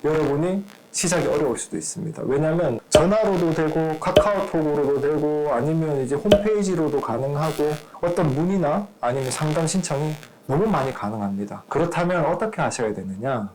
여러분이 시작이 어려울 수도 있습니다. 왜냐하면 전화로도 되고 카카오톡으로도 되고 아니면 이제 홈페이지로도 가능하고 어떤 문의나 아니면 상담 신청이 너무 많이 가능합니다. 그렇다면 어떻게 하셔야 되느냐?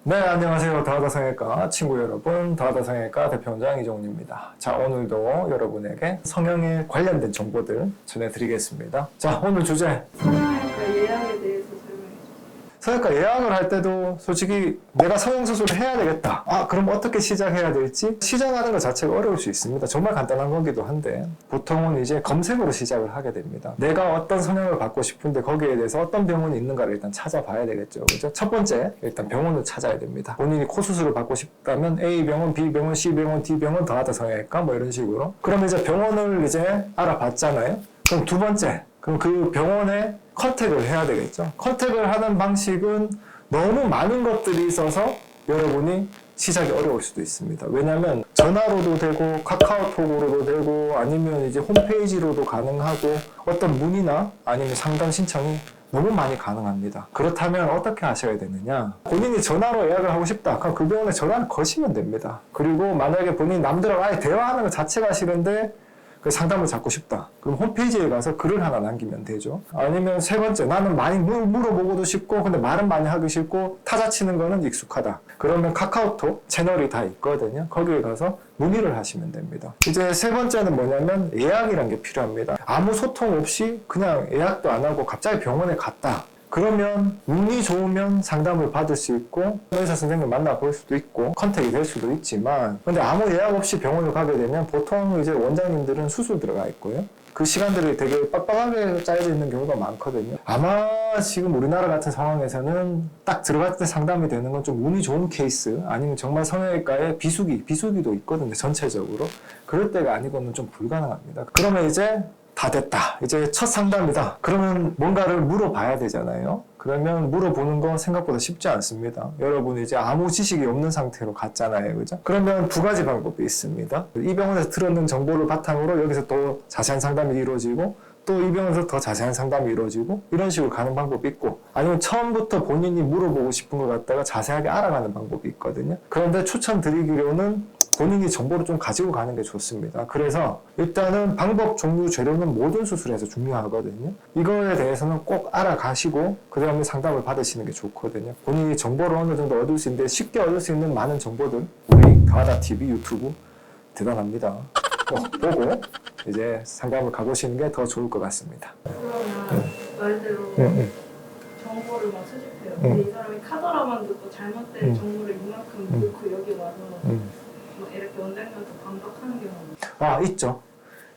네, 안녕하세요. 다하다성형외과 친구 여러분, 다하다성형외과 대표원장 이종훈입니다. 자, 오늘도 여러분에게 성형에 관련된 정보들 전해드리겠습니다. 자, 오늘 주제 성형외과 예약에 대해서 설명해 주세요. 성형외과 예약을 할 때도 솔직히 내가 성형수술을 해야 되겠다. 그럼 어떻게 시작해야 될지? 시작하는 것 자체가 어려울 수 있습니다. 정말 간단한 거기도 한데 보통은 이제 검색으로 시작을 하게 됩니다. 내가 어떤 성형을 받고 싶은데 거기에 대해서 어떤 병원이 있는가를 일단 찾아봐야 되겠죠. 그죠? 첫 번째, 일단 병원을 찾아야 됩니다. 본인이 코 수술을 받고 싶다면 A병원, B병원, C병원, D병원, 더하다 성형외과 뭐 이런 식으로. 그럼 이제 병원을 이제 알아봤잖아요. 그럼 두 번째, 그럼 그 병원에 컨택을 해야 되겠죠. 컨택을 하는 방식은 너무 많은 것들이 있어서 여러분이 시작이 어려울 수도 있습니다. 왜냐하면 전화로도 되고 카카오톡으로도 되고 아니면 이제 홈페이지로도 가능하고 어떤 문의나 아니면 상담 신청이 너무 많이 가능합니다. 그렇다면 어떻게 하셔야 되느냐? 본인이 전화로 예약을 하고 싶다. 그럼 그 병원에 전화를 거시면 됩니다. 그리고 만약에 본인이 남들하고 아예 대화하는 것 자체가 싫은데 그 상담을 받고 싶다. 그럼 홈페이지에 가서 글을 하나 남기면 되죠. 아니면 세 번째, 나는 많이 물어보고도 싶고 근데 말은 많이 하기 싫고 타자 치는 거는 익숙하다. 그러면 카카오톡 채널이 다 있거든요. 거기에 가서 문의를 하시면 됩니다. 이제 세 번째는 뭐냐면 예약이란 게 필요합니다. 아무 소통 없이 그냥 예약도 안 하고 갑자기 병원에 갔다. 그러면 운이 좋으면 상담을 받을 수 있고 의사 선생님을 만나볼 수도 있고 컨택이 될 수도 있지만 근데 아무 예약 없이 병원을 가게 되면 보통 이제 원장님들은 수술 들어가 있고요. 그 시간들이 되게 빡빡하게 짜여져 있는 경우가 많거든요. 아마 지금 우리나라 같은 상황에서는 딱 들어갈 때 상담이 되는 건 좀 운이 좋은 케이스 아니면 정말 성형외과에 비수기도 있거든요. 전체적으로. 그럴 때가 아니고는 좀 불가능합니다. 그러면 이제 다 됐다. 이제 첫 상담이다. 그러면 뭔가를 물어봐야 되잖아요. 그러면 물어보는 건 생각보다 쉽지 않습니다. 여러분이 이제 아무 지식이 없는 상태로 갔잖아요. 그죠? 그러면 두 가지 방법이 있습니다. 이 병원에서 들었는 정보를 바탕으로 여기서 또 자세한 상담이 이루어지고 또 이 병원에서 더 자세한 상담이 이루어지고 이런 식으로 가는 방법이 있고 아니면 처음부터 본인이 물어보고 싶은 걸 갖다가 자세하게 알아가는 방법이 있거든요. 그런데 추천드리기로는 본인이 정보를 좀 가지고 가는 게 좋습니다. 그래서 일단은 방법, 종류, 재료는 모든 수술에서 중요하거든요. 이거에 대해서는 꼭 알아가시고 그 다음에 상담을 받으시는 게 좋거든요. 본인이 정보를 어느 정도 얻을 수 있는데 쉽게 얻을 수 있는 많은 정보들 우리 다하다TV 유튜브 대단합니다. 보고 이제 상담을 가보시는 게 더 좋을 것 같습니다. 그러면 말대로 정보를 막 수집해요. 근데 이 사람이 카더라만 듣고 잘못된 정보를 이만큼 넣고 여기 와서 막 이렇게 원장님한테 반박하는 경우는 있죠.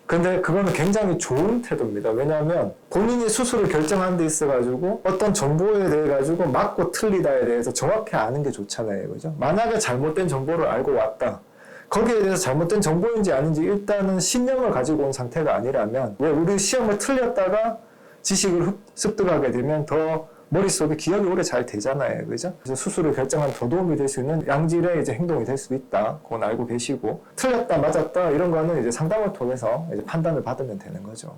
근데 그거는 굉장히 좋은 태도입니다. 왜냐하면 본인이 수술을 결정하는 데 있어가지고 어떤 정보에 대해 가지고 맞고 틀리다에 대해서 정확히 아는 게 좋잖아요. 그죠? 만약에 잘못된 정보를 알고 왔다. 거기에 대해서 잘못된 정보인지 아닌지 일단은 신념을 가지고 온 상태가 아니라면 왜 우리 시험을 틀렸다가 지식을 습득하게 되면 더 머릿속에 기억이 오래 잘 되잖아요. 그죠? 그래서 수술을 결정한 더 도움이 될 수 있는 양질의 이제 행동이 될 수도 있다. 그건 알고 계시고 틀렸다 맞았다 이런 거는 이제 상담을 통해서 이제 판단을 받으면 되는 거죠.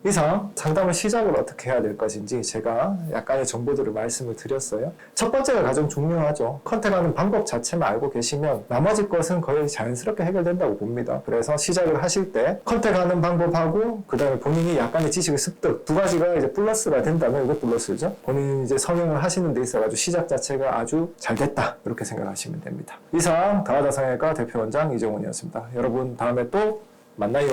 이상 상담을 시작을 어떻게 해야 될 것인지 제가 약간의 정보들을 말씀을 드렸어요. 첫 번째가 가장 중요하죠. 컨택하는 방법 자체만 알고 계시면 나머지 것은 거의 자연스럽게 해결된다고 봅니다. 그래서 시작을 하실 때 컨택하는 방법하고 그 다음에 본인이 약간의 지식을 습득 두 가지가 이제 플러스가 된다면 이거 플러스죠. 본인이 이제 성형을 하시는 데 있어가지고 시작 자체가 아주 잘 됐다 이렇게 생각하시면 됩니다. 이상 다하다 성형외과 대표원장 이종훈이었습니다. 여러분 다음에 또 만나요.